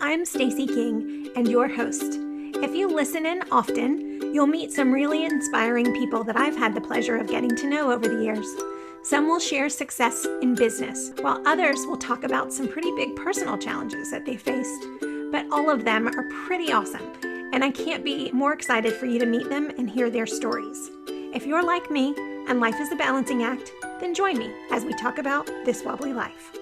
I'm Stacey King and your host. If you listen in often, you'll meet some really inspiring people that I've had the pleasure of getting to know over the years. Some will share success in business, while others will talk about some pretty big personal challenges that they faced. But all of them are pretty awesome, and I can't be more excited for you to meet them and hear their stories. If you're like me and life is a balancing act, then join me as we talk about this wobbly life.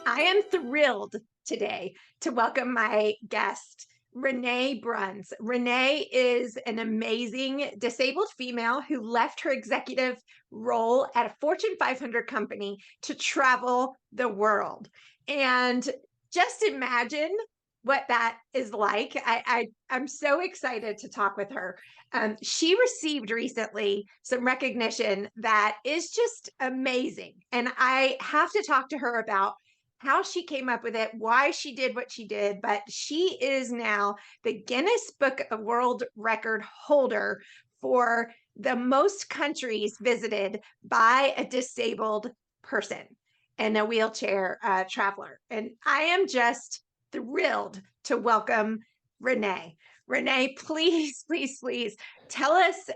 I am thrilled today to welcome my guest, Renee Bruns. Renee is an amazing disabled female who left her executive role at a Fortune 500 company to travel the world. And just imagine what that is like. I'm so excited to talk with her. She received recently some recognition that is just amazing. And I have to talk to her about how she came up with it, why she did what she did, but she is now the Guinness Book of World Record holder for the most countries visited by a disabled person and a wheelchair traveler. And I am just thrilled to welcome Renee. Renee, please tell us,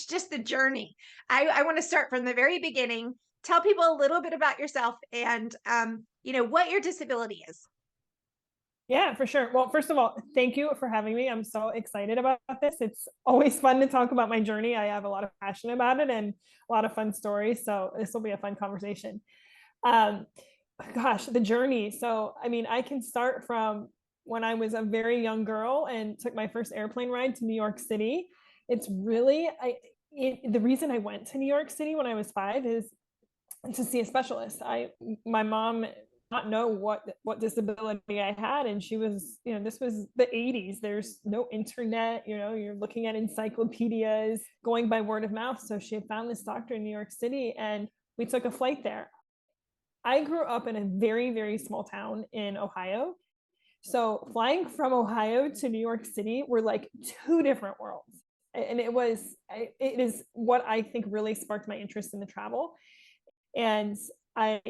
just the journey. I want to start from the very beginning. Tell people a little bit about yourself and, what your disability is. Yeah, for sure. Well, first of all, thank you for having me. I'm so excited about this. It's always fun to talk about my journey. I have a lot of passion about it and a lot of fun stories. So this will be a fun conversation. The journey. So, I can start from when I was a very young girl and took my first airplane ride to New York City. It's really, the reason I went to New York City when I was 5 is to see a specialist. My mom did not know what disability I had, and she was, this was the 80s. There's no internet, you're looking at encyclopedias, going by word of mouth. So she had found this doctor in New York City, and we took a flight there. I grew up in a very, very small town in Ohio. So flying from Ohio to New York City were like two different worlds. And it is what I think really sparked my interest in the travel. And I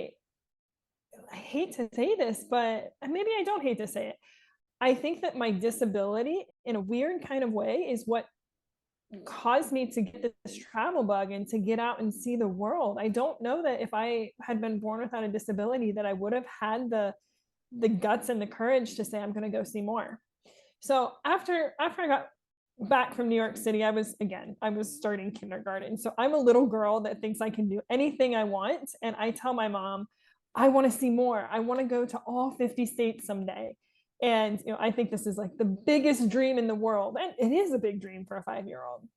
hate to say this, but maybe I don't hate to say it. I think that my disability, in a weird kind of way, is what caused me to get this travel bug and to get out and see the world. I don't know that if I had been born without a disability that I would have had the guts and the courage to say, I'm going to go see more. So after I got back from New York City, I was starting kindergarten. So I'm a little girl that thinks I can do anything I want. And I tell my mom, I want to see more. I want to go to all 50 states someday. And, I think this is like the biggest dream in the world. And it is a big dream for a 5-year-old.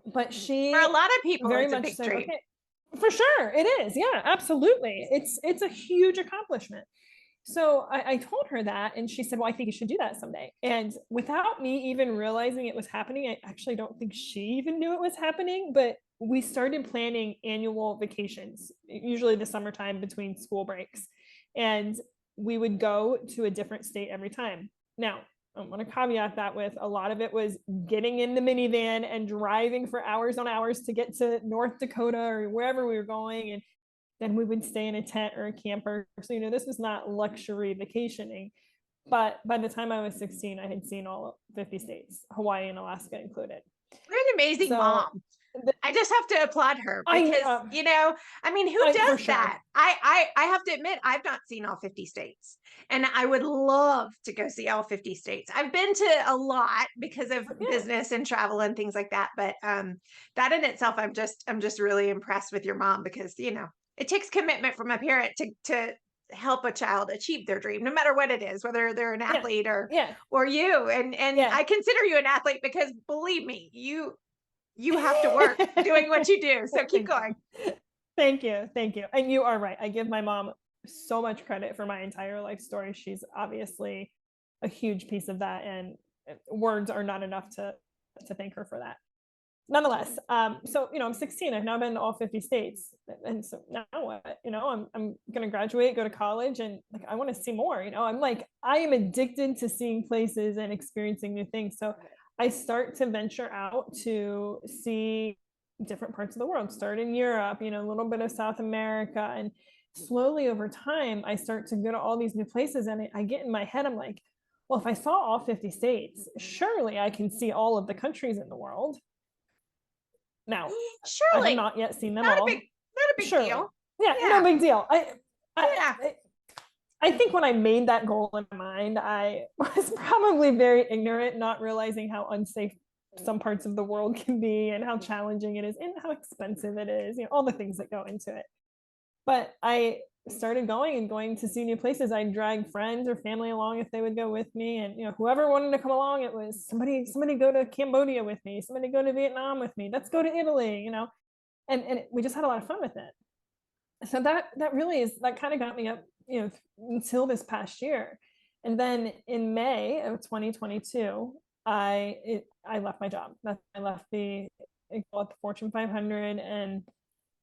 But she, for a lot of people, very it's much a big said, dream. okay, for sure it is. Yeah, absolutely. It's a huge accomplishment. So I told her that, and she said, well, I think you should do that someday. And without me even realizing it was happening, I actually don't think she even knew it was happening, but we started planning annual vacations, usually the summertime between school breaks. And we would go to a different state every time. Now, I want to caveat that with a lot of it was getting in the minivan and driving for hours on hours to get to North Dakota or wherever we were going. And then we would stay in a tent or a camper. So, this was not luxury vacationing. But by the time I was 16, I had seen all 50 states, Hawaii and Alaska included. What an amazing mom. I just have to applaud her because, who does that? I have to admit, I've not seen all 50 states, and I would love to go see all 50 states. I've been to a lot because of business and travel and things like that. But that in itself, I'm just really impressed with your mom because, it takes commitment from a parent to help a child achieve their dream, no matter what it is, whether they're an athlete or you. And I consider you an athlete because, believe me, you have to work doing what you do. So keep going. Thank you. And you are right. I give my mom so much credit for my entire life story. She's obviously a huge piece of that, and words are not enough to thank her for that. Nonetheless, so, I'm 16. I've now been to all 50 states. And so now what? I'm going to graduate, go to college, and I want to see more. I am addicted to seeing places and experiencing new things. So I start to venture out to see different parts of the world, start in Europe, a little bit of South America. slowly over time, I start to go to all these new places, and I get in my head, I'm like, well, if I saw all 50 states, surely I can see all of the countries in the world. Now, I have Surely, not yet seen them not a all. big, not a big Surely. deal. Yeah, Yeah. no big deal. Yeah. I think when I made that goal in my mind, I was probably very ignorant, not realizing how unsafe some parts of the world can be and how challenging it is and how expensive it is, you know, all the things that go into it. But I started going to see new places. I'd drag friends or family along if they would go with me. And, you know, whoever wanted to come along, it was somebody go to Cambodia with me, somebody go to Vietnam with me, let's go to Italy, you know, and we just had a lot of fun with it. So that really is, that kind of got me up, you know, until this past year. And then in May of 2022, I left my job. I left the Fortune 500 and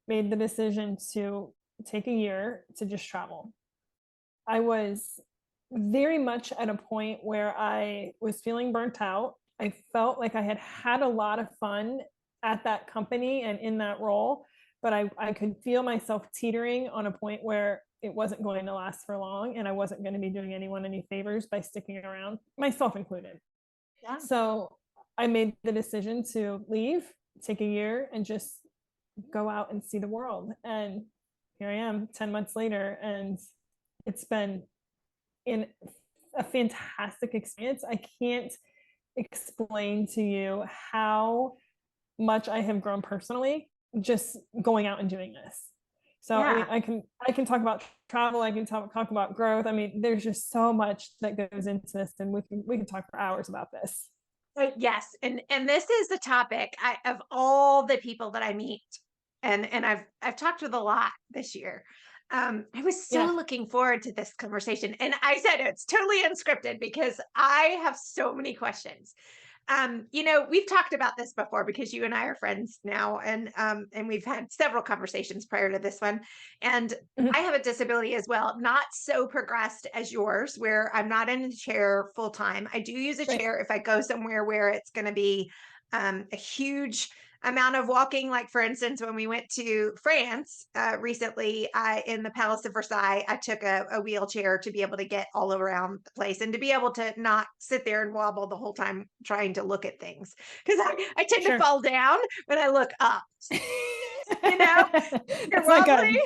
made the decision to take a year to just travel. I was very much at a point where I was feeling burnt out. I felt like I had had a lot of fun at that company and in that role, but I could feel myself teetering on a point where it wasn't going to last for long, and I wasn't going to be doing anyone any favors by sticking around, myself included. Yeah. So I made the decision to leave, take a year, and just go out and see the world. And here I am 10 months later, and it's been a fantastic experience. I can't explain to you how much I have grown personally just going out and doing this. So yeah. I mean, I can talk about travel, I can talk about growth. I mean, there's just so much that goes into this, and we can talk for hours about this. Yes, and this is the topic of all the people that I meet, and I've talked with a lot this year. I was so looking forward to this conversation, and I said it's totally unscripted because I have so many questions. You know, we've talked about this before because you and I are friends now, and we've had several conversations prior to this one. And I have a disability as well, not so progressed as yours, where I'm not in a chair full time. I do use a chair if I go somewhere where it's going to be a huge amount of walking. Like, for instance, when we went to France recently, in the Palace of Versailles, I took a wheelchair to be able to get all around the place and to be able to not sit there and wobble the whole time trying to look at things, because I tend to fall down when I look up. You know, you're wobbly.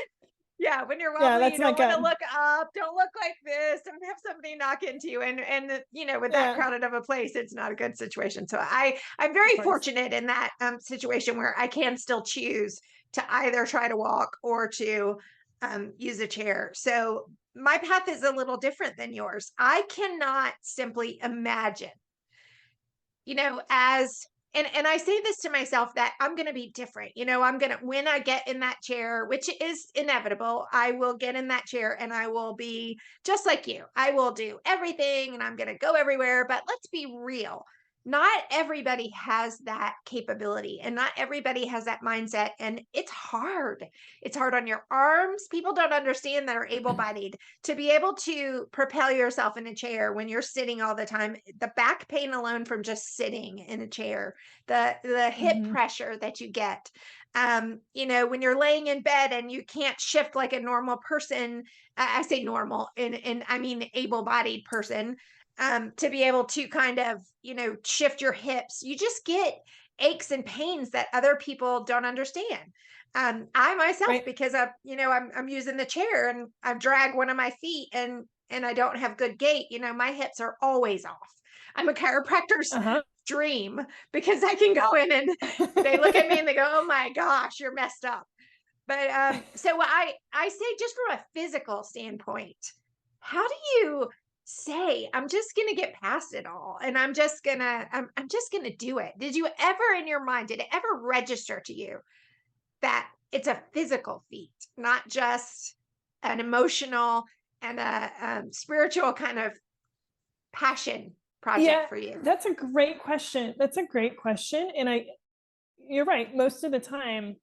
Yeah, when you're wobbly, you don't want to look up. Don't look like this. Don't have somebody knock into you. And you know, with that crowded of a place, it's not a good situation. So I'm very fortunate in that situation where I can still choose to either try to walk or to use a chair. So my path is a little different than yours. I cannot simply imagine, you know, and I say this to myself, that I'm going to be different. You know, when I get in that chair, which is inevitable, I will get in that chair and I will be just like you. I will do everything and I'm going to go everywhere. But let's be real. Not everybody has that capability, and not everybody has that mindset. And it's hard. It's hard on your arms. People don't understand that are able-bodied to be able to propel yourself in a chair when you're sitting all the time. The back pain alone from just sitting in a chair, the hip pressure that you get, you know, when you're laying in bed and you can't shift like a normal person. I say normal, and I mean able-bodied person. To be able to kind of, you know, shift your hips, you just get aches and pains that other people don't understand. I myself, because you know, I'm using the chair and I've dragged one of my feet and I don't have good gait, you know, my hips are always off. I'm a chiropractor's dream, because I can go in and they look at me and they go, oh my gosh, you're messed up. But so I say, just from a physical standpoint, how do you say, I'm just going to get past it all and I'm just going to do it? Did you ever in your mind, did it ever register to you that it's a physical feat, not just an emotional and a spiritual kind of passion project for you? That's a great question. And you're right. Most of the time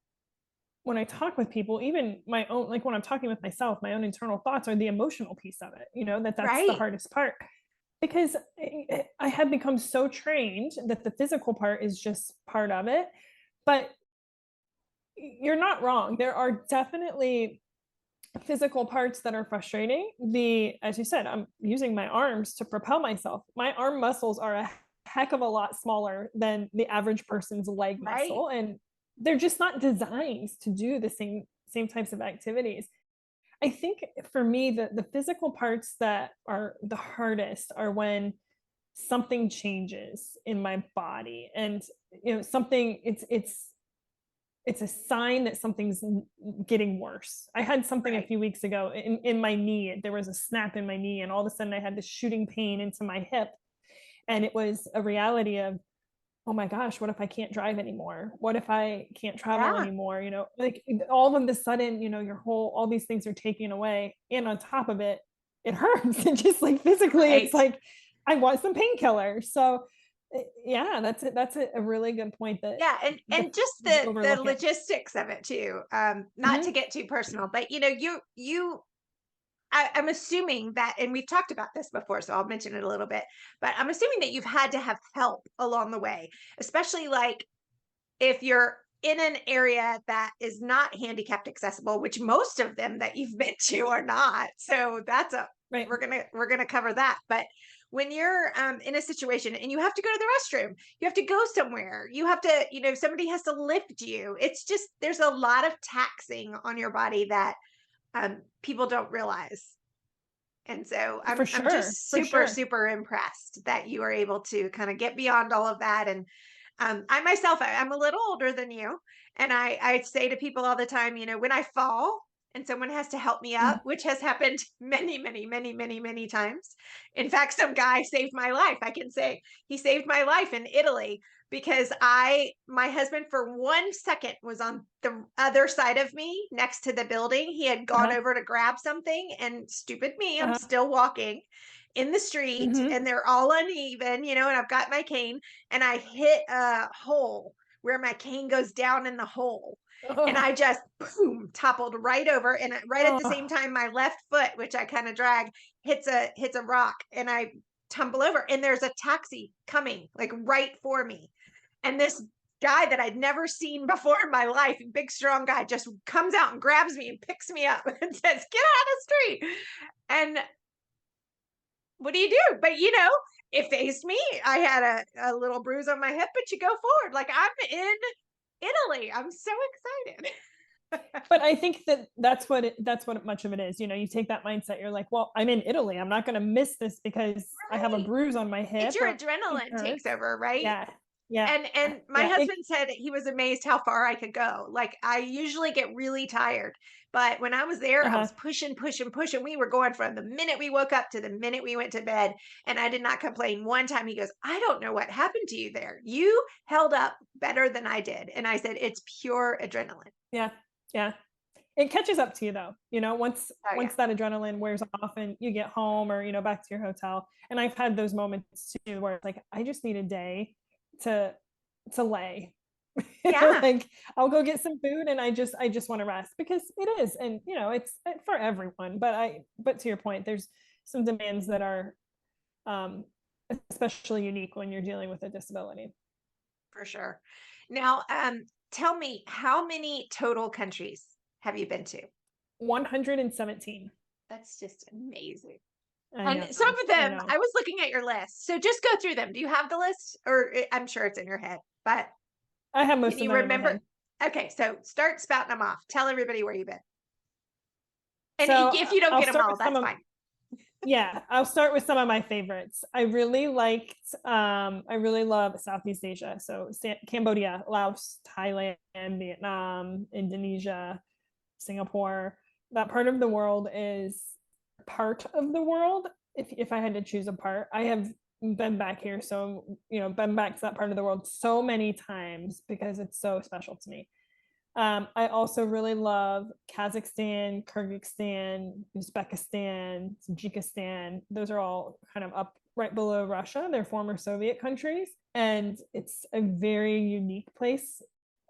when I talk with people, even my own, like when I'm talking with myself, my own internal thoughts are the emotional piece of it, you know, that's the hardest part, because I have become so trained that the physical part is just part of it. But you're not wrong. There are definitely physical parts that are frustrating, as you said, I'm using my arms to propel myself. My arm muscles are a heck of a lot smaller than the average person's leg Right. muscle, and they're just not designed to do the same types of activities. I think for me, the physical parts that are the hardest are when something changes in my body, and something, it's a sign that something's getting worse. I had something a few weeks ago in my knee. There was a snap in my knee, and all of a sudden I had this shooting pain into my hip. And it was a reality of, oh my gosh, what if I can't drive anymore? What if I can't travel anymore? Like all of a sudden, all these things are taken away. And on top of it, it hurts. And just like physically, it's like, I want some painkiller. So yeah, that's a really good point. That and just the logistics of it too. Not to get too personal, but I'm assuming that, and we've talked about this before, so I'll mention it a little bit, but I'm assuming that you've had to have help along the way, especially like if you're in an area that is not handicapped accessible, which most of them that you've been to are not. So that's we're gonna cover that. But when you're in a situation and you have to go to the restroom, you have to go somewhere, you have to, somebody has to lift you. It's just, there's a lot of taxing on your body that people don't realize. And so I'm just super impressed that you are able to kind of get beyond all of that. And I myself, I'm a little older than you. And I say to people all the time, when I fall and someone has to help me up, which has happened many, many, many, many, many times. In fact, some guy saved my life. I can say he saved my life in Italy because my husband for 1 second was on the other side of me next to the building. He had gone over to grab something, and stupid me, I'm still walking in the street and they're all uneven, and I've got my cane and I hit a hole where my cane goes down in the hole. And I just boom, toppled right over. And right at the same time, my left foot, which I kind of drag, hits a rock, and I tumble over. And there's a taxi coming like right for me. And this guy that I'd never seen before in my life, big, strong guy, just comes out and grabs me and picks me up and says, "Get out of the street." And what do you do? But it faced me. I had a little bruise on my hip, but you go forward. Like, I'm in Italy. I'm so excited. But I think that's what much of it is. You take that mindset. You're like, well, I'm in Italy. I'm not going to miss this because I have a bruise on my hip. It's your adrenaline takes over, right? Yeah. Yeah. And my husband said he was amazed how far I could go. Like, I usually get really tired, but when I was there, I was pushing. We were going from the minute we woke up to the minute we went to bed, and I did not complain one time. He goes, "I don't know what happened to you there. You held up better than I did." And I said, "It's pure adrenaline." Yeah. Yeah. It catches up to you though, once that adrenaline wears off and you get home or, back to your hotel. And I've had those moments too, where it's like, I just need a day to lay. Yeah. Like, I'll go get some food and I just want to rest, because it is. And it's for everyone, but to your point, there's some demands that are especially unique when you're dealing with a disability. For sure. Now, tell me, how many total countries have you been to? 117. That's just amazing. And some of them, I was looking at your list. So just go through them. Do you have the list? Or I'm sure it's in your head, but I have most of them. Can you remember? Okay, so start spouting them off. Tell everybody where you've been. And if you don't get them all, that's fine. Yeah, I'll start with some of my favorites. I really love Southeast Asia. So Cambodia, Laos, Thailand, Vietnam, Indonesia, Singapore. That part of the world is part of the world. If I had to choose a part, I have been back here. So, been back to that part of the world so many times because it's so special to me. I also really love Kazakhstan, Kyrgyzstan, Uzbekistan, Tajikistan. Those are all kind of up right below Russia. They're former Soviet countries. And it's a very unique place,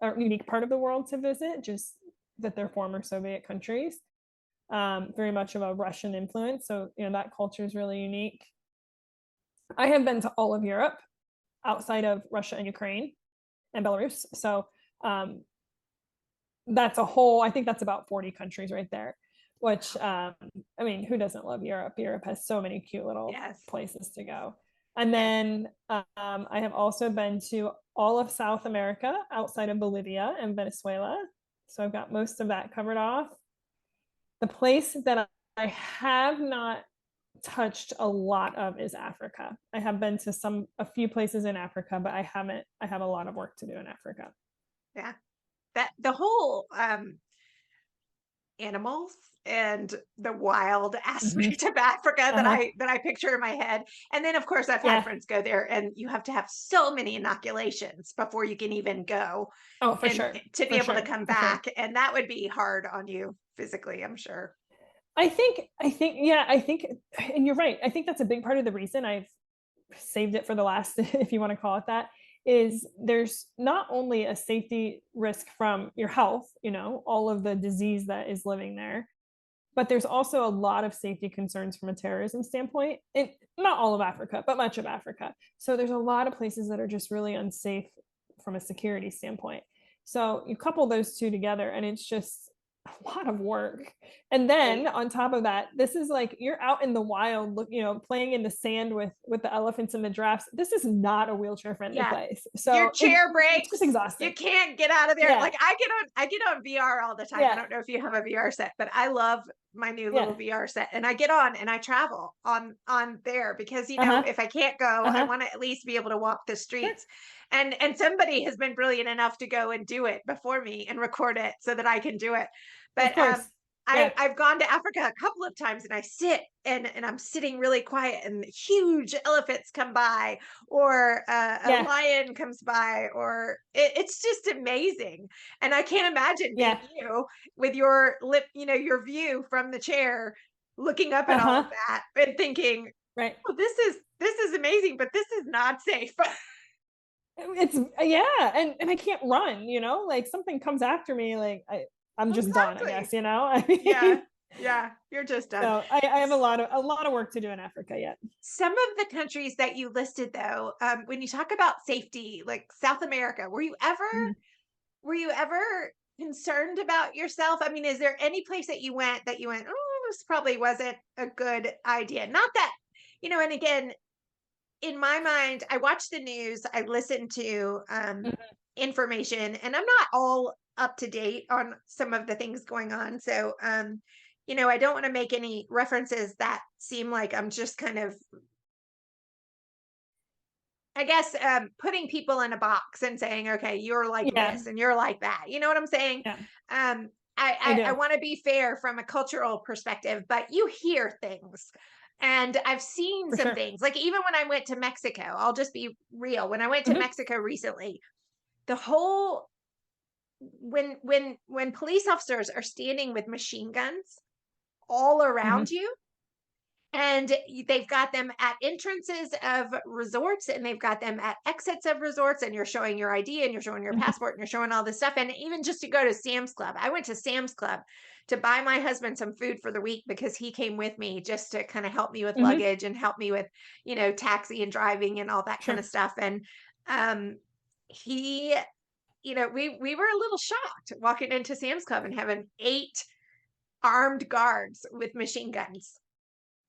or unique part of the world to visit, just that they're former Soviet countries. Very much of a Russian influence. So, that culture is really unique. I have been to all of Europe outside of Russia and Ukraine and Belarus. So, I think that's about 40 countries right there. which, I mean, who doesn't love Europe? Europe has so many cute little Yes. places to go. And then I have also been to all of South America outside of Bolivia and Venezuela. So I've got most of that covered off. The place that I have not touched a lot of is Africa. I have been to a few places in Africa, but I have a lot of work to do in Africa. Yeah. That the whole animals and the wild aspect of Africa that I picture in my head. And then of course I've had friends go there, and you have to have so many inoculations before you can even go. Oh, for and sure. to be able to come back. And that would be hard on you physically, I'm sure. I think, and you're right. I think that's a big part of the reason I've saved it for the last, if you want to call it that, is there's not only a safety risk from your health, all of the disease that is living there, but there's also a lot of safety concerns from a terrorism standpoint. And not all of Africa, but much of Africa. So there's a lot of places that are just really unsafe from a security standpoint. So you couple those two together, and it's just a lot of work. And then on top of that, this is like you're out in the wild, playing in the sand with the elephants and the giraffes. This is not a wheelchair friendly place. So your chair breaks. It's just exhausting. You can't get out of there. Like I get on VR all the time. I don't know if you have a VR set, but I love my new little VR set, and I get on and I travel on there because if I can't go, I want to at least be able to walk the streets. And somebody has been brilliant enough to go and do it before me and record it so that I can do it. But I've gone to Africa a couple of times, and I sit and I'm sitting really quiet, and huge elephants come by, or a lion comes by, or it's just amazing. And I can't imagine being you with your your view from the chair, looking up at all of that and thinking, oh, this is amazing, but this is not safe. It's and I can't run, like something comes after me, like I'm just done, I guess, I mean, you're just done. So I have a lot of work to do in Africa yet. Some of the countries that you listed, though, when you talk about safety, like South America, were you ever concerned about yourself? I mean, is there any place that you went, oh, this probably wasn't a good idea? Not that, and again, in my mind, I watch the news, I listen to information, and I'm not all up to date on some of the things going on. So, I don't want to make any references that seem like I'm just kind of, I guess, putting people in a box and saying, okay, you're like this and you're like that. You know what I'm saying? I want to be fair from a cultural perspective, but you hear things. And I've seen some things, like even when I went to Mexico, I'll just be real. When I went to Mexico recently, the whole, when police officers are standing with machine guns all around you, and they've got them at entrances of resorts, and they've got them at exits of resorts, and you're showing your ID, and you're showing your passport, and you're showing all this stuff. And even just to go to Sam's Club, I went to Sam's Club to buy my husband some food for the week because he came with me just to kind of help me with luggage and help me with, taxi and driving and all that kind of stuff. And he, we were a little shocked walking into Sam's Club and having 8 armed guards with machine guns.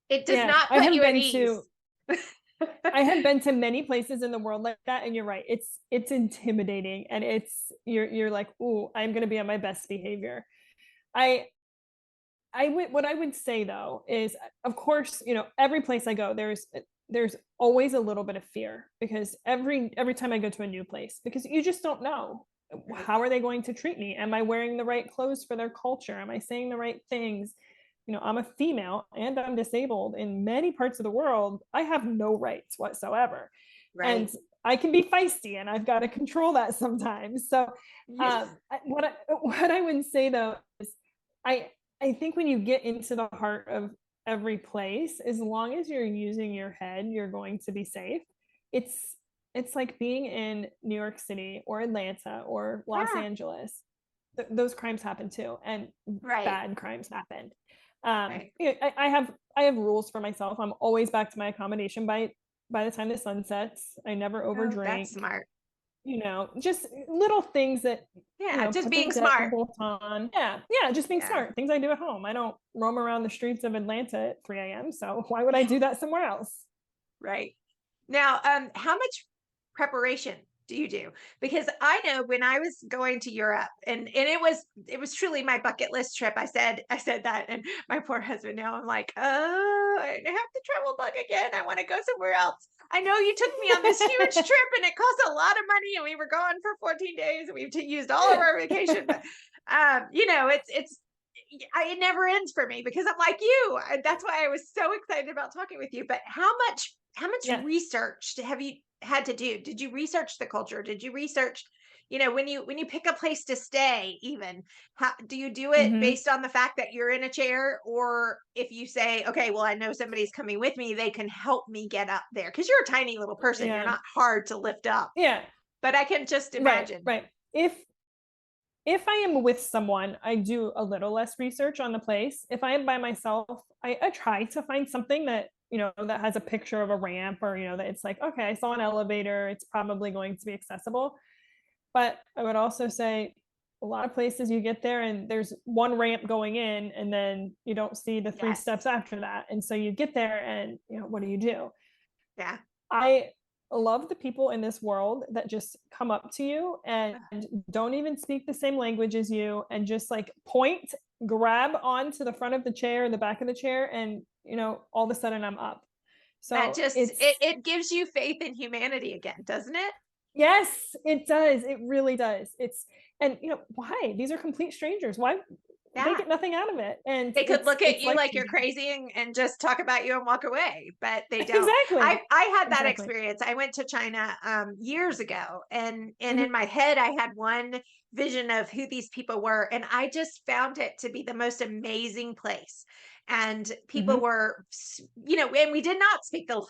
It does not put you at ease. I have been to many places in the world like that, and you're right. It's intimidating, and you're like, ooh, I'm going to be on my best behavior. What I would say though is, of course, every place I go, there's always a little bit of fear, because every time I go to a new place, because you just don't know, how are they going to treat me? Am I wearing the right clothes for their culture? Am I saying the right things? I'm a female and I'm disabled in many parts of the world. I have no rights whatsoever. And I can be feisty, and I've got to control that sometimes. So what I would say though is I think when you get into the heart of every place, as long as you're using your head, you're going to be safe. It's like being in New York City or Atlanta or Los Angeles. Those crimes happen too, and bad crimes happen. I have rules for myself. I'm always back to my accommodation by the time the sun sets. I never overdrink. That's smart. just little things that, just put being the smart. deadbolt on. Just being smart. Things I do at home. I don't roam around the streets of Atlanta at 3 a.m. So why would I do that somewhere else? Right. Now, how much preparation do you do? Because I know when I was going to Europe, and it was truly my bucket list trip. I said that, and my poor husband, now I'm like, oh, I have to travel bug again. I want to go somewhere else. I know you took me on this huge trip, and it cost a lot of money, and we were gone for 14 days, and we've used all of our vacation. But it never ends for me because I'm like you. That's why I was so excited about talking with you. But how much research have you had to do? Did you research the culture? Did you research, when you pick a place to stay, even, how do you do it based on the fact that you're in a chair? Or if you say, okay, well, I know somebody's coming with me, they can help me get up there. Cause you're a tiny little person. You're not hard to lift up. Yeah. But I can just imagine. Right. If I am with someone, I do a little less research on the place. If I am by myself, I try to find something that, that has a picture of a ramp, or, that it's like, okay, I saw an elevator, it's probably going to be accessible. But I would also say a lot of places you get there and there's one ramp going in, and then you don't see the 3 steps after that. And so you get there and, what do you do? Yeah. I love the people in this world that just come up to you and don't even speak the same language as you, and just like point, grab onto the front of the chair, the back of the chair, and all of a sudden I'm up. So that just it gives you faith in humanity again, doesn't it? Yes, it does. It really does. And why? These are complete strangers. Why? They get nothing out of it. And they could look at you like you're crazy and just talk about you and walk away, but they don't. Exactly. I had that experience. I went to China years ago, and in my head I had one vision of who these people were, and I just found it to be the most amazing place. And people were, and we did not speak the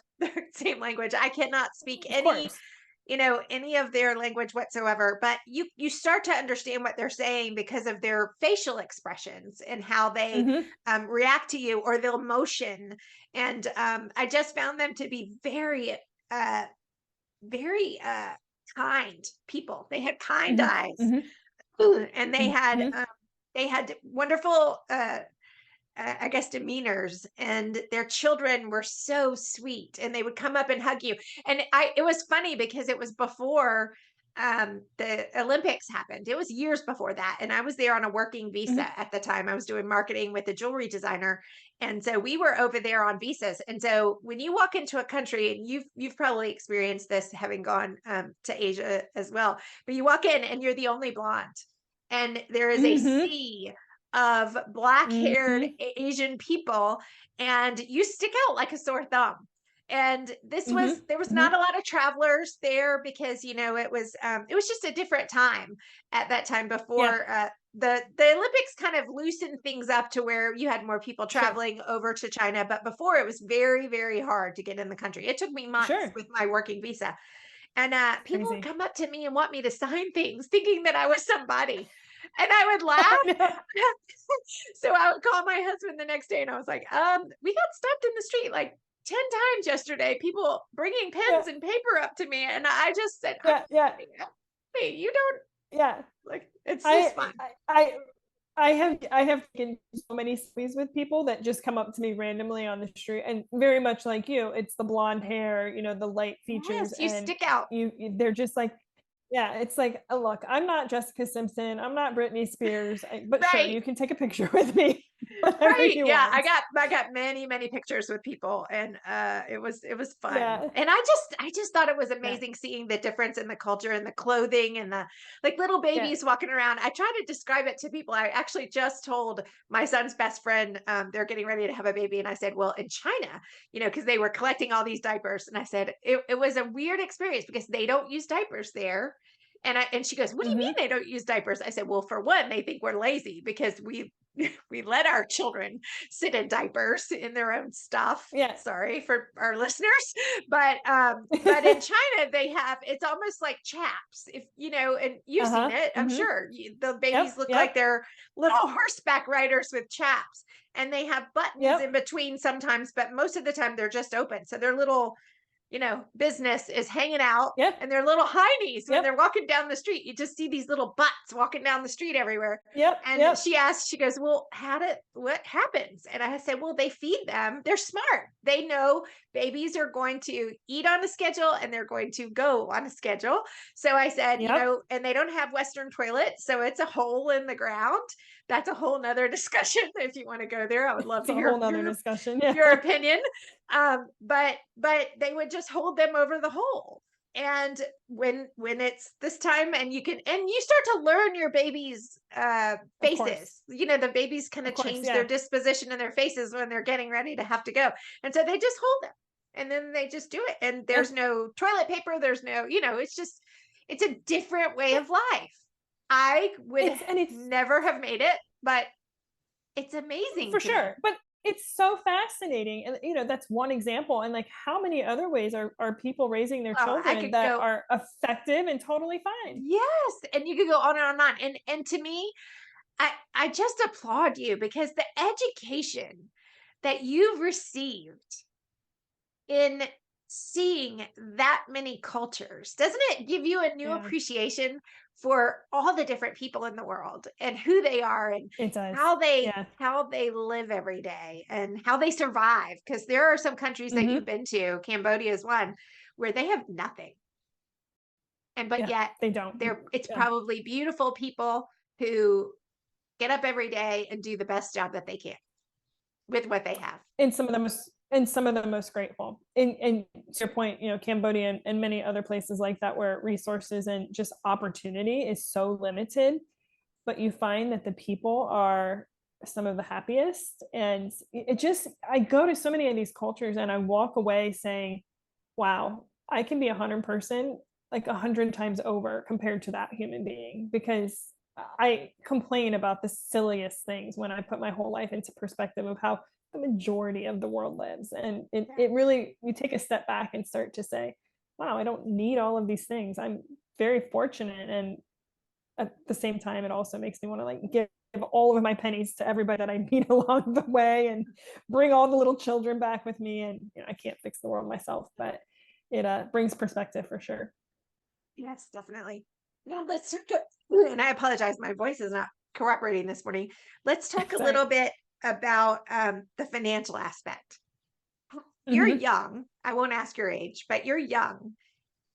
same language. I cannot speak any of their language whatsoever, but you start to understand what they're saying because of their facial expressions and how they react to you, or they'll motion. And I just found them to be very very kind people. They had kind eyes, and they had wonderful I guess demeanors, and their children were so sweet, and they would come up and hug you. And it was funny because it was before the Olympics happened. It was years before that. And I was there on a working visa at the time. I was doing marketing with a jewelry designer. And so we were over there on visas. And so when you walk into a country, and you've probably experienced this having gone to Asia as well, but you walk in and you're the only blonde, and there is a sea of black-haired Asian people, and you stick out like a sore thumb. And there was not a lot of travelers there because it was just a different time at that time before the Olympics kind of loosened things up to where you had more people traveling over to China. But before, it was very, very hard to get in the country. It took me months with my working visa. And people would come up to me and want me to sign things, thinking that I was somebody. And I would laugh. So I would call my husband the next day, and I was like, we got stopped in the street like 10 times yesterday, people bringing pens and paper up to me. And I just said, hey, you don't, like, it's just fun. I have taken so many selfies with people that just come up to me randomly on the street, and very much like you, it's the blonde hair, the light features. Yes, you stick out. They're just like, it's like, oh, look, I'm not Jessica Simpson, I'm not Britney Spears, but sure, you can take a picture with me. Yeah, I got many pictures with people, and it was fun. And I just thought it was amazing seeing the difference in the culture and the clothing and the like little babies walking around. I try to describe it to people. I actually just told my son's best friend, they're getting ready to have a baby, and I said, well, in China, because they were collecting all these diapers, and I said it was a weird experience because they don't use diapers there. And she goes, what do you mean they don't use diapers? I said, well, for one, they think we're lazy because we let our children sit in diapers in their own stuff. Sorry for our listeners, but in China it's almost like chaps. If and you've seen it, I'm sure the babies look like they're little horseback riders with chaps, and they have buttons in between sometimes, but most of the time they're just open. So they're little business is hanging out Yep. and their little heinies when Yep. they're walking down the street. You just see these little butts walking down the street everywhere. Yep. And Yep. she goes, well, what happens? And I said, well, they feed them. They're smart. They know babies are going to eat on a schedule and they're going to go on a schedule. So I said, Yep. and they don't have Western toilets. So it's a hole in the ground. That's a whole nother discussion. If you want to go there, I would love It's to a hear whole nother discussion. Yeah. your opinion. But they would just hold them over the hole. And when it's this time, and you start to learn your baby's faces, the babies kind of change their disposition in their faces when they're getting ready to have to go. And so they just hold them and then they just do it. And there's no toilet paper. There's no, it's a different way of life. I would never have made it, but it's amazing. For sure. But it's so fascinating. And, that's one example. And like, how many other ways are people raising their children that are effective and totally fine? Yes. And you could go on and on and on. And to me, I just applaud you, because the education that you've received in seeing that many cultures, doesn't it give you a new appreciation for all the different people in the world and who they are and how they live every day and how they survive? Because there are some countries that you've been to, Cambodia is one, where they have nothing. But yet they don't. It's probably beautiful people who get up every day and do the best job that they can with what they have. And some of the most grateful. And to your point, Cambodia and many other places like that, where resources and just opportunity is so limited, but you find that the people are some of the happiest. And I go to so many of these cultures and I walk away saying, wow, I can be 100 person like 100 times over compared to that human being, because I complain about the silliest things when I put my whole life into perspective of how the majority of the world lives. And it really, you take a step back and start to say, wow, I don't need all of these things. I'm very fortunate. And at the same time, it also makes me want to like give all of my pennies to everybody that I meet along the way and bring all the little children back with me. And I can't fix the world myself, but it brings perspective for sure. Yes, definitely. Now let's talk, and I apologize, my voice is not cooperating this morning. Let's talk a little bit about the financial aspect. You're young. I won't ask your age, but you're young.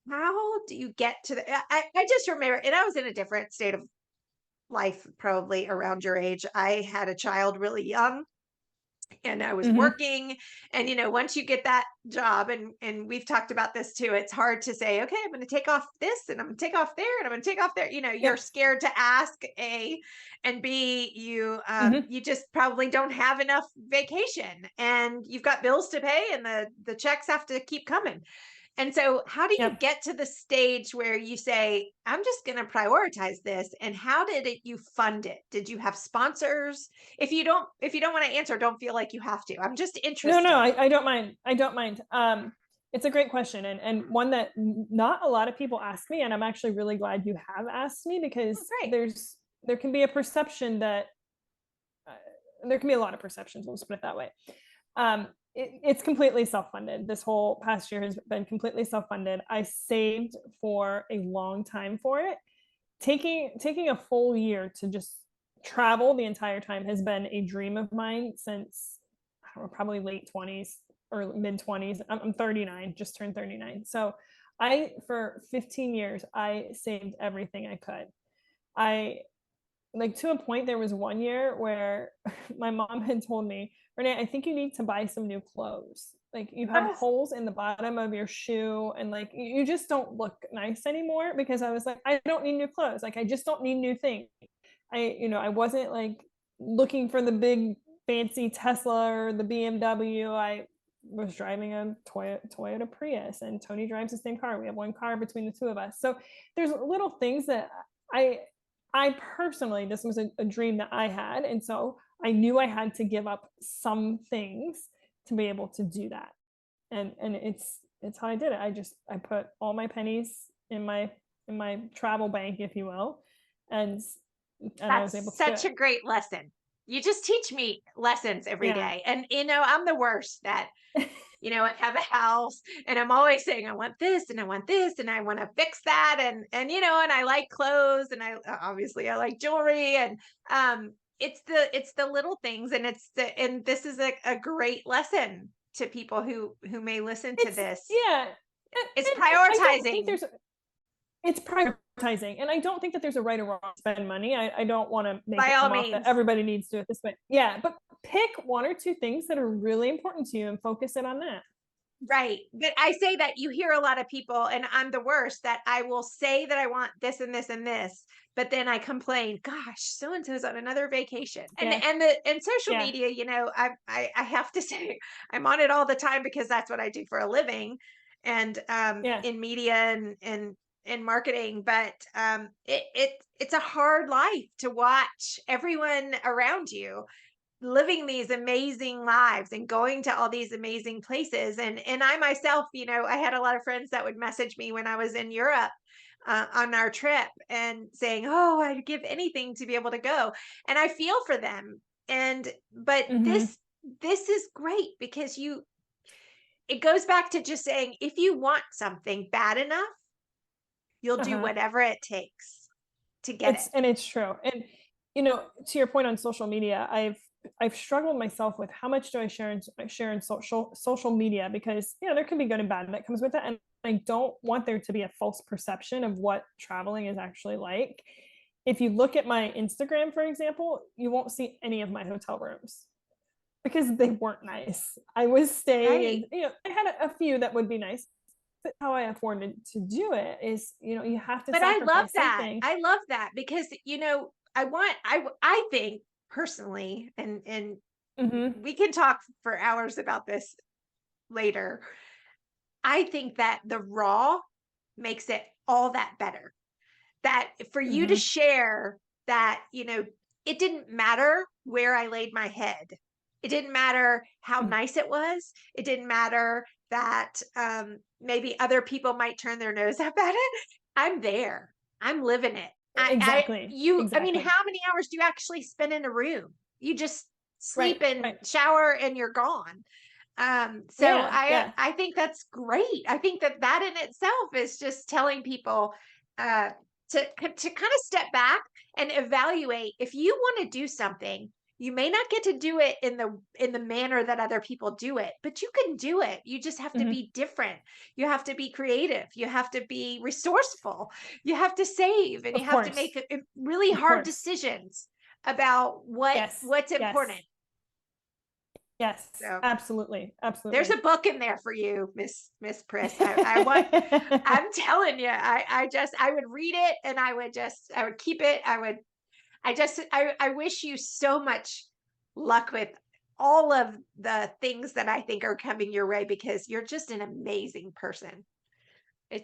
How do you get to I just remember, and I was in a different state of life probably around your age. I had a child really young and I was working, and once you get that job, and we've talked about this too, it's hard to say, okay, I'm going to take off this and I'm going to take off there and I'm going to take off there. You're scared to ask, A, and B, you just probably don't have enough vacation and you've got bills to pay and the checks have to keep coming. And so how do you get to the stage where you say, I'm just going to prioritize this? And how did you fund it? Did you have sponsors? If you don't want to answer, don't feel like you have to. I'm just interested. No, I don't mind. I don't mind. It's a great question, and one that not a lot of people ask me, and I'm actually really glad you have asked me, because there can be a perception that there can be a lot of perceptions. We'll just put it that way. It's completely self-funded. This whole past year has been completely self-funded. I saved for a long time for it. Taking a full year to just travel the entire time has been a dream of mine since, I don't know, probably late 20s or mid 20s. I'm 39, just turned 39. So for 15 years, I saved everything I could. To a point, there was one year where my mom had told me, Renee, I think you need to buy some new clothes. Like, you have holes in the bottom of your shoe and like you just don't look nice anymore. Because I was like, I don't need new clothes. Like, I just don't need new things. I wasn't like looking for the big fancy Tesla or the BMW. I was driving a Toyota Prius, and Tony drives the same car. We have one car between the two of us. So there's little things that I personally, this was a dream that I had. And so I knew I had to give up some things to be able to do that. And it's how I did it. I put all my pennies in my travel bank, if you will. And I was able to. Such a great lesson. You just teach me lessons every day. And I'm the worst at I have a house and I'm always saying, I want this and I want this and I want to fix that. And I like clothes and I like jewelry and, it's the little things and and this is a great lesson to people who may listen to this. Yeah. It's and prioritizing. It's prioritizing. And I don't think that there's a right or wrong to spend money. I don't want to make By it all come off means. that everybody needs to do it this way. Yeah. But pick one or two things that are really important to you and focus it on that. Right. But I say that you hear a lot of people, and I'm the worst, that I will say that I want this and this and this, but then I complain, gosh, so and so's on another vacation. Yeah. And social Yeah. media, I have to say I'm on it all the time because that's what I do for a living, and Yeah. in media and in marketing. But it's a hard life to watch everyone around you living these amazing lives and going to all these amazing places. And I myself, I had a lot of friends that would message me when I was in Europe on our trip and saying, oh, I'd give anything to be able to go. And I feel for them. But this is great because it goes back to just saying, if you want something bad enough, you'll do whatever it takes to get it. And it's true. And, to your point on social media, I've struggled myself with how much do I share in social media, because there can be good and bad that comes with it, and I don't want there to be a false perception of what traveling is actually like. If you look at my Instagram, for example, you won't see any of my hotel rooms because they weren't nice. I was staying in, I had a few that would be nice, but how I afforded to do it is, you have to. But I love that. I love that because I think personally, and we can talk for hours about this later. I think that the raw makes it all that better. That for you to share that, it didn't matter where I laid my head. It didn't matter how nice it was. It didn't matter that maybe other people might turn their nose up at it. I'm there. I'm living it. Exactly. I mean, how many hours do you actually spend in a room? You just sleep and shower and you're gone. I think that's great. I think that in itself is just telling people to kind of step back and evaluate. If you want to do something, you may not get to do it in the manner that other people do it, but you can do it. You just have to be different. You have to be creative. You have to be resourceful. You have to save, and you have to make really hard decisions about what's important. Yes, so, absolutely. There's a book in there for you, Miss Priss. I'm telling you, I would read it and I would keep it. I wish you so much luck with all of the things that I think are coming your way, because you're just an amazing person.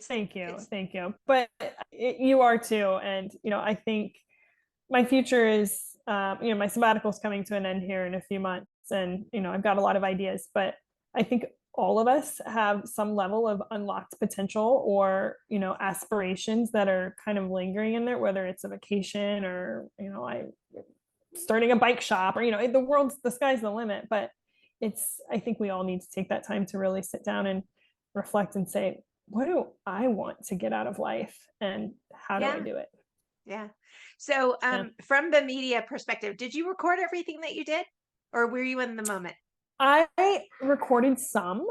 Thank you. But you are too. And, I think my future is, my sabbatical is coming to an end here in a few months. And, I've got a lot of ideas, but I think all of us have some level of unlocked potential or, aspirations that are kind of lingering in there, whether it's a vacation or, starting a bike shop or, the sky's the limit. But I think we all need to take that time to really sit down and reflect and say, what do I want to get out of life and how do I do it? Yeah. So from the media perspective, did you record everything that you did, or were you in the moment? I recorded some.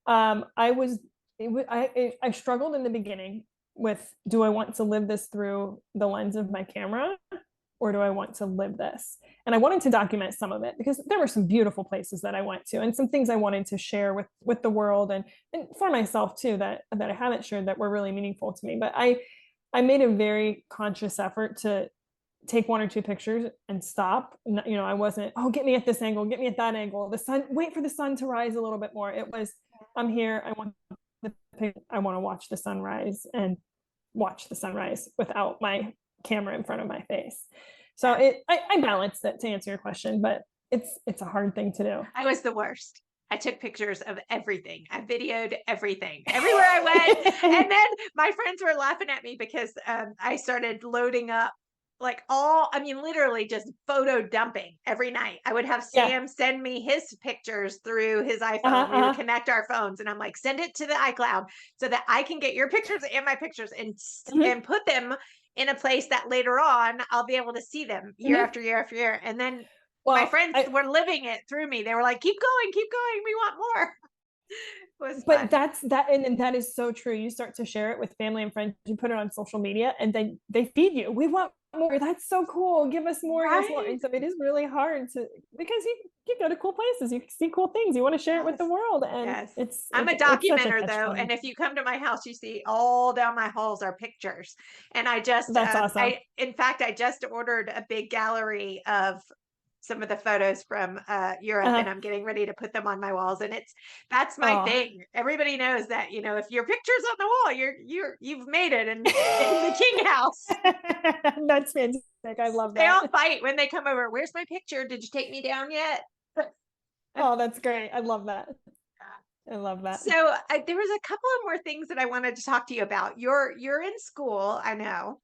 I struggled in the beginning with, do I want to live this through the lens of my camera, or do I want to live this? And I wanted to document some of it because there were some beautiful places that I went to and some things I wanted to share with the world and for myself too, that I haven't shared that were really meaningful to me. But I made a very conscious effort to take one or two pictures and stop. I wasn't, get me at this angle, get me at that angle, the sun, wait for the sun to rise a little bit more. It was, I'm here, I want to watch the sunrise and watch the sunrise without my camera in front of my face. So I balanced it, to answer your question, but it's a hard thing to do. I was the worst. I took pictures of everything. I videoed everything everywhere I went. And then my friends were laughing at me because I started loading up I mean, literally just photo dumping every night. I would have Yeah. Sam send me his pictures through his Uh-huh, iPhone. We would uh-huh. connect our phones, and I'm like, send it to the iCloud so that I can get your pictures and my pictures Mhm, and put them in a place that later on I'll be able to see them year mhm. after year after year. And then my Well, friends were living it through me. They were like, keep going, we want more. It was but fun. that's that, and that is so true. You start to share it with family and friends, you put it on social media, and then they feed you. We want more. That's so cool. Give us more, give us more. Right? And so it is really hard to, because you go to cool places, you see cool things, you want to share it with the Yes. world, and Yes. it's I'm it's a it's such a documenter catch though, 20. and if you come to my house, you see all down my halls are pictures. And That's awesome. in fact, I just ordered a big gallery of some of the photos from Europe, and Uh-huh. I'm getting ready to put them on my walls. And that's my Oh. thing. Everybody knows that, if your picture's on the wall, you've made it in the king house. That's fantastic. I love They all that. fight when they come over. Where's my picture? Did you take me down yet? Oh, that's great. I love that. I love that. So there was a couple of more things that I wanted to talk to you about. You're in school, I know.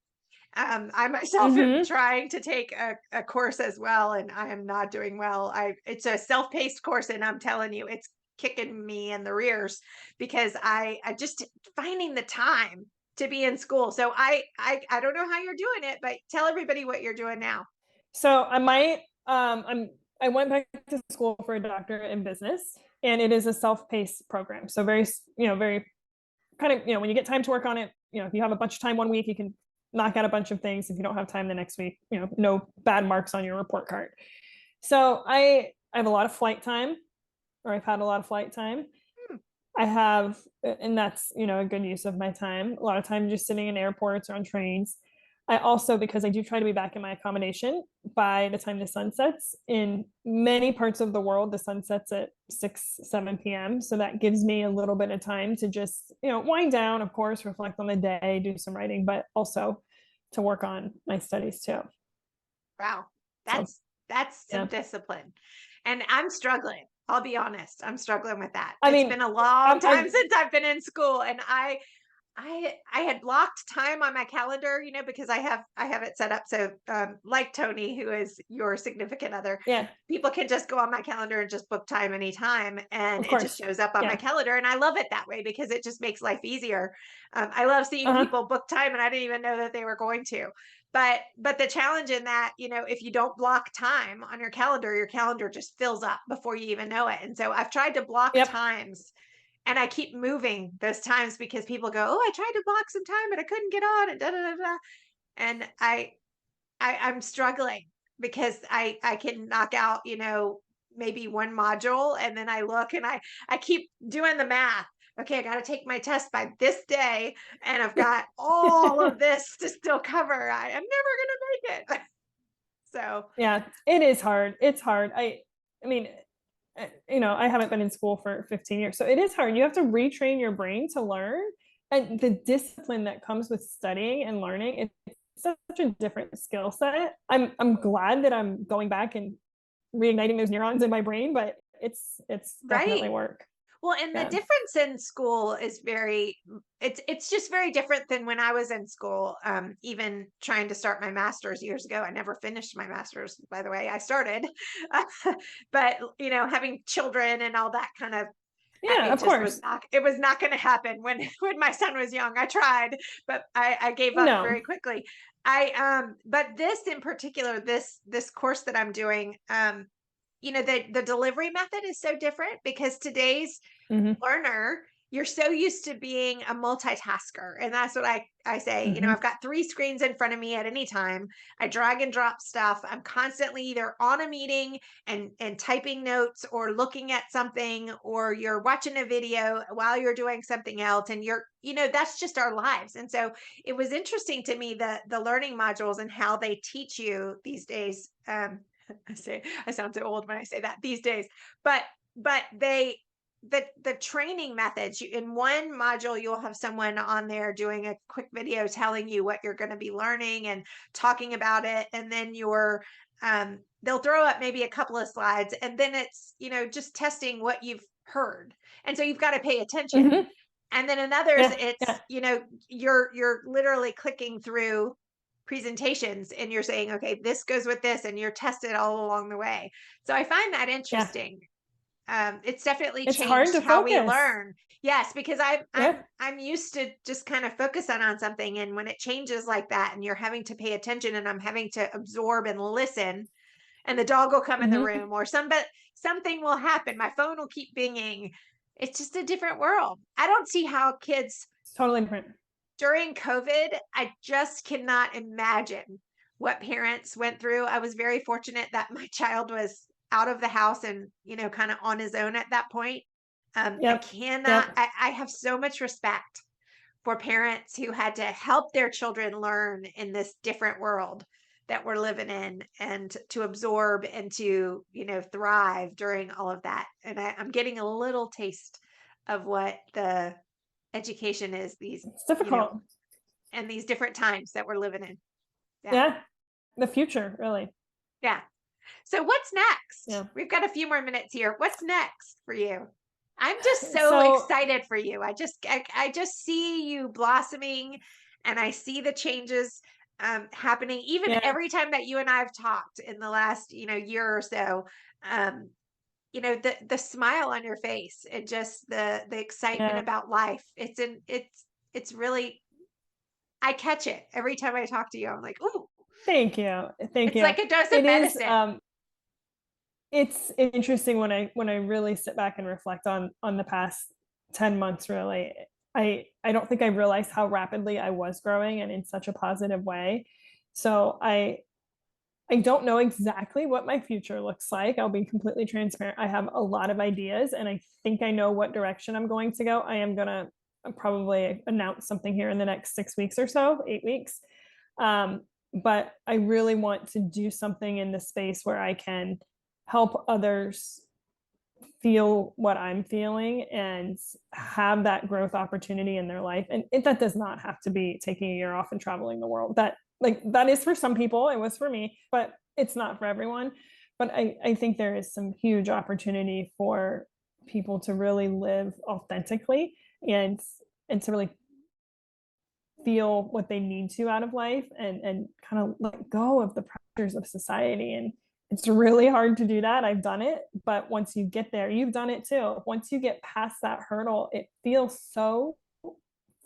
I myself am Mm-hmm. trying to take a course as well, and I am not doing well. It's a self-paced course, and I'm telling you, it's kicking me in the rears because I just finding the time to be in school. So I don't know how you're doing it, but tell everybody what you're doing now. So I might I went back to school for a doctorate in business, and it is a self-paced program. So very, very kind of, when you get time to work on it, if you have a bunch of time one week, you can knock out a bunch of things. If you don't have time the next week, no bad marks on your report card. So I have a lot of flight time, or I've had a lot of flight time. Hmm. I have, and that's, a good use of my time. A lot of time just sitting in airports or on trains. I also, because I do try to be back in my accommodation by the time the sun sets, in many parts of the world, the sun sets at 6, 7 p.m. So that gives me a little bit of time to just, wind down, of course, reflect on the day, do some writing, but also to work on my studies too. Wow. So, That's some yeah. discipline. And I'm struggling. I'll be honest. I'm struggling with that. I It's mean, been a long I time since I've been in school, and I had blocked time on my calendar, because I have it set up so like Tony, who is your significant other, yeah, people can just go on my calendar and just book time anytime, and of it just course. shows up on my Yeah. calendar, and I love it that way because it just makes life easier. I love seeing Uh-huh. people book time, and I didn't even know that they were going to. But the challenge in that, if you don't block time on your calendar just fills up before you even know it. And so I've tried to block Yep. times, and I keep moving those times because people go, "Oh, I tried to block some time, but I couldn't get on," and da da da da. And I'm struggling because I can knock out, maybe one module, and then I look and I keep doing the math. Okay, I got to take my test by this day, and I've got all of this to still cover. I am never gonna make it. So Yeah, it is hard. It's hard. I mean, I haven't been in school for 15 years, so it is hard. You have to retrain your brain to learn, and the discipline that comes with studying and learning, it's such a different skill set. I'm glad that I'm going back and reigniting those neurons in my brain, but it's right. definitely work. Well, and the Yeah. difference in school is it's just very different than when I was in school. Even trying to start my master's years ago, I never finished my master's, by the way. I started, but having children and all that kind of, Yeah, it of just was course. not, it was not going to happen when when my son was young. I tried, but I gave up No. very quickly. But this in particular, this course that I'm doing, the delivery method is so different because today's Hmm. learner, you're so used to being a multitasker. And that's what I say. Hmm. I've got three screens in front of me at any time. I drag and drop stuff. I'm constantly either on a meeting and typing notes, or looking at something, or you're watching a video while you're doing something else. And that's just our lives. And so it was interesting to me, the learning modules and how they teach you these days. I sound so old when I say that these days, but the training methods, in one module you'll have someone on there doing a quick video telling you what you're going to be learning and talking about it, and then they'll throw up maybe a couple of slides, and then it's just testing what you've heard, and so you've got to pay attention. Hmm. And then in others, Yeah. it's Yeah. you're literally clicking through presentations and you're saying, okay, this goes with this, and you're tested all along the way. So I find that Yeah. interesting. It's definitely It's hard changed to how we focus. learn. Yes, because Yeah. I'm used to just kind of focusing on something, and when it changes like that, and you're having to pay attention, and I'm having to absorb and listen, and the dog will come in the Mm-hmm. room, or something will happen. My phone will keep binging. It's just a different world. I don't see how kids It's totally different. during COVID, I just cannot imagine what parents went through. I was very fortunate that my child was out of the house and, kind of on his own at that point. Yep. Yep. I have so much respect for parents who had to help their children learn in this different world that we're living in, and to absorb and to, thrive during all of that. And I'm getting a little taste of what the education is It's difficult. and these different times that we're living in. Yeah. Yeah. The future, really. Yeah. So what's next? Yeah. We've got a few more minutes here. What's next for you? I'm just so So excited for you. I just see you blossoming, and I see the changes happening even yeah. every time that you and I have talked in the last, year or so. The smile on your face, and just the excitement Yeah. about life. It's really, I catch it every time I talk to you. I'm like, ooh, Thank you. Thank it's you. like a dose of It is medicine. it's interesting when I really sit back and reflect on the past 10 months. Really, I don't think I realized how rapidly I was growing, and in such a positive way. So I don't know exactly what my future looks like. I'll be completely transparent. I have a lot of ideas, and I think I know what direction I'm going to go. I am going to probably announce something here in the next 6 weeks or so, 8 weeks. But I really want to do something in the space where I can help others feel what I'm feeling and have that growth opportunity in their life. And that does not have to be taking a year off and traveling the world. That is for some people. It was for me, but it's not for everyone. But I think there is some huge opportunity for people to really live authentically, and to really feel what they need to out of life, and kind of let go of the pressures of society. And it's really hard to do that. I've done it, but once you get there, you've done it too. Once you get past that hurdle, it feels so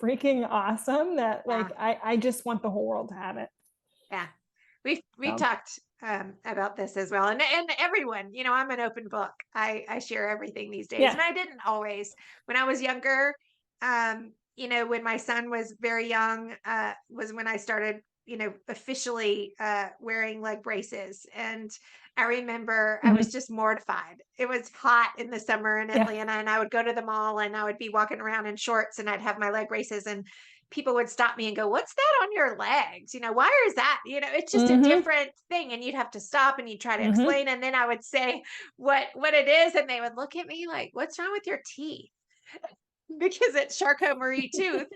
freaking awesome that I just want the whole world to have it. Yeah. We've talked about this as well. And everyone, I'm an open book. I share everything these days. Yeah. And I didn't always. When I was younger, when my son was very young, was when I started, officially wearing leg braces. And I remember I was just mortified. It was hot in the summer in Atlanta, and I would go to the mall, and I would be walking around in shorts, and I'd have my leg braces, and people would stop me and go, "What's that on your legs? Why is that?" It's just a different thing. And you'd have to stop, and you'd try to explain. And then I would say what it is. And they would look at me like, "What's wrong with your teeth?" Because it's 𝗧𝗵𝗶𝘀 tooth.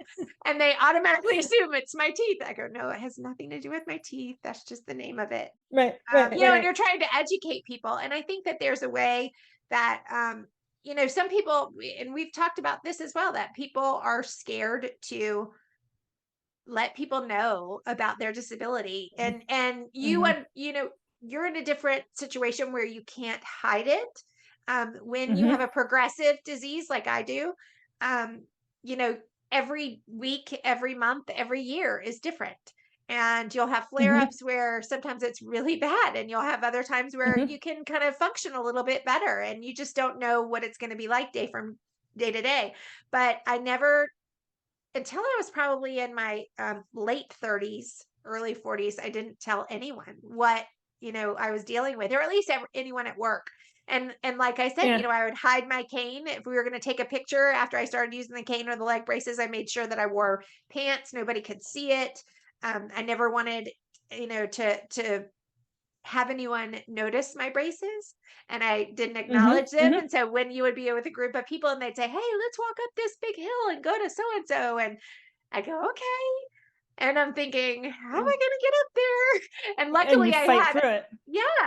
And they automatically assume it's my teeth. I go, "No, it has nothing to do with my teeth. That's just the name of it." Right. And you're trying to educate people. And I think that there's a way that, some people, and we've talked about this as well, that people are scared to let people know about their disability. And you're in a different situation where you can't hide it. When you have a progressive disease like I do, um, every week, every month, every year is different. And you'll have flare-ups where sometimes it's really bad, and you'll have other times where you can kind of function a little bit better, and you just don't know what it's going to be like day to day. But I never, until I was probably in my late 30s, early 40s, I didn't tell anyone what, I was dealing with, or at least anyone at work. And like I said, I would hide my cane. If we were going to take a picture after I started using the cane or the leg braces, I made sure that I wore pants. Nobody could see it. I never wanted, to have anyone notice my braces, and I didn't acknowledge them. And so when you would be with a group of people and they'd say, "Hey, let's walk up this big hill and go to so and so," and I go, "Okay." And I'm thinking, how am I going to get up there? And And luckily you I fight through it.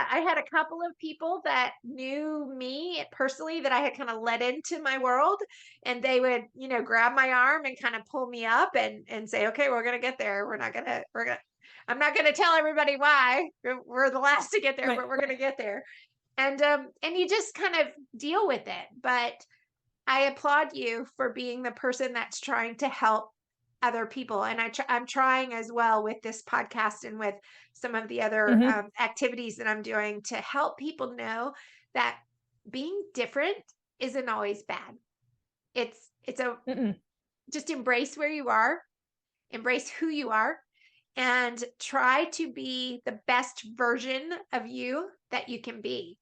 I had a couple of people that knew me personally that I had kind of let into my world, and they would, grab my arm and kind of pull me up and say, okay, we're going to get there. I'm not going to tell everybody why we're the last to get there, Right. but we're going to get there. And you just kind of deal with it. But I applaud you for being the person that's trying to help other people. And I'm trying as well with this podcast and with some of the other Mm-hmm. activities that I'm doing to help people know that being different isn't always bad. Mm-mm. Just embrace where you are, embrace who you are, and try to be the best version of you that you can be.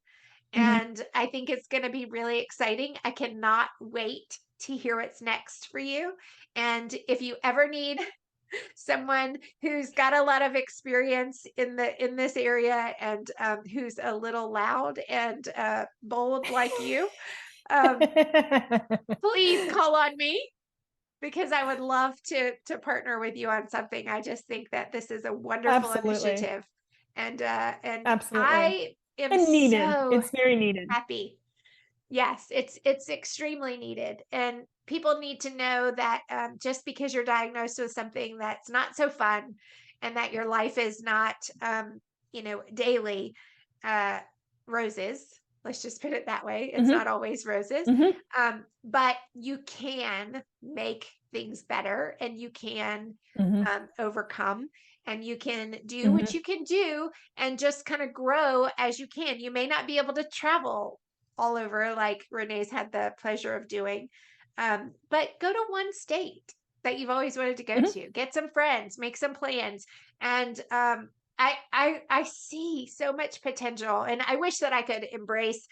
Mm-hmm. And I think it's going to be really exciting. I cannot wait to hear what's next for you. And if you ever need someone who's got a lot of experience in this area and who's a little loud and bold like you, please call on me, because I would love to partner with you on something. I just think that this is a wonderful Absolutely. initiative, and Absolutely. I am And needed. so It's very needed. happy. Yes, it's extremely needed, and people need to know that just because you're diagnosed with something that's not so fun, and that your life is not, daily roses. Let's just put it that way. It's Mm-hmm. not always roses, Mm-hmm. but you can make things better, and you can Mm-hmm. overcome, and you can do Mm-hmm. what you can do, and just kind of grow as you can. You may not be able to travel all over like Renee's had the pleasure of doing, but go to one state that you've always wanted to go Mm-hmm. to. Get some friends, make some plans, and I see so much potential, and I wish that I could embrace,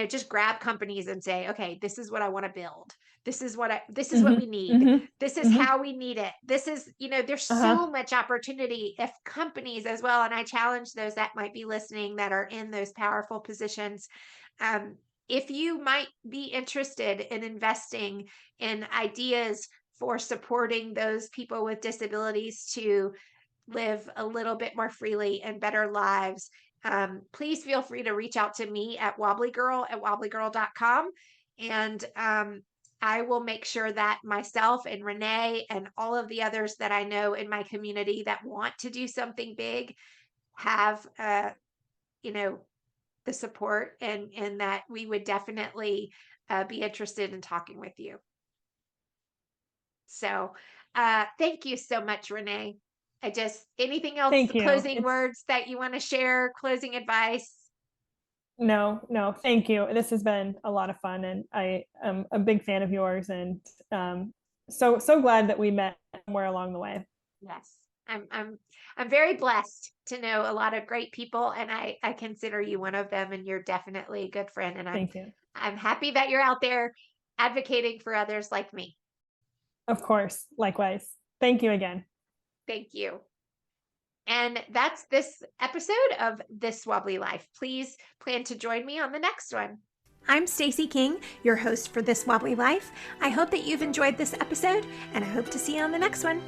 just grab companies and say, okay, this is what I want to build. This is what we need. Mm-hmm. This is Mm-hmm. how we need it. This is, there's Uh-huh. so much opportunity if companies as well. And I challenge those that might be listening that are in those powerful positions. If you might be interested in investing in ideas for supporting those people with disabilities to live a little bit more freely and better lives, please feel free to reach out to me at @wobbligirl@wobbligirl.com. And I will make sure that myself and Renee and all of the others that I know in my community that want to do something big have, the support, and that we would definitely be interested in talking with you. So thank you so much, Renee. Anything else, Thank you. closing words that you want to share, closing advice? No, thank you. This has been a lot of fun, and I am a big fan of yours, and so glad that we met somewhere along the way. Yes, I'm very blessed to know a lot of great people, and I consider you one of them, and you're definitely a good friend, and Thank you. I'm happy that you're out there advocating for others like me. Of course, likewise. Thank you again. Thank you. And that's this episode of This Wobbly Life. Please plan to join me on the next one. I'm 𝗧𝗵𝗶𝘀, your host for This Wobbly Life. I hope that you've enjoyed this episode, and I hope to see you on the next one.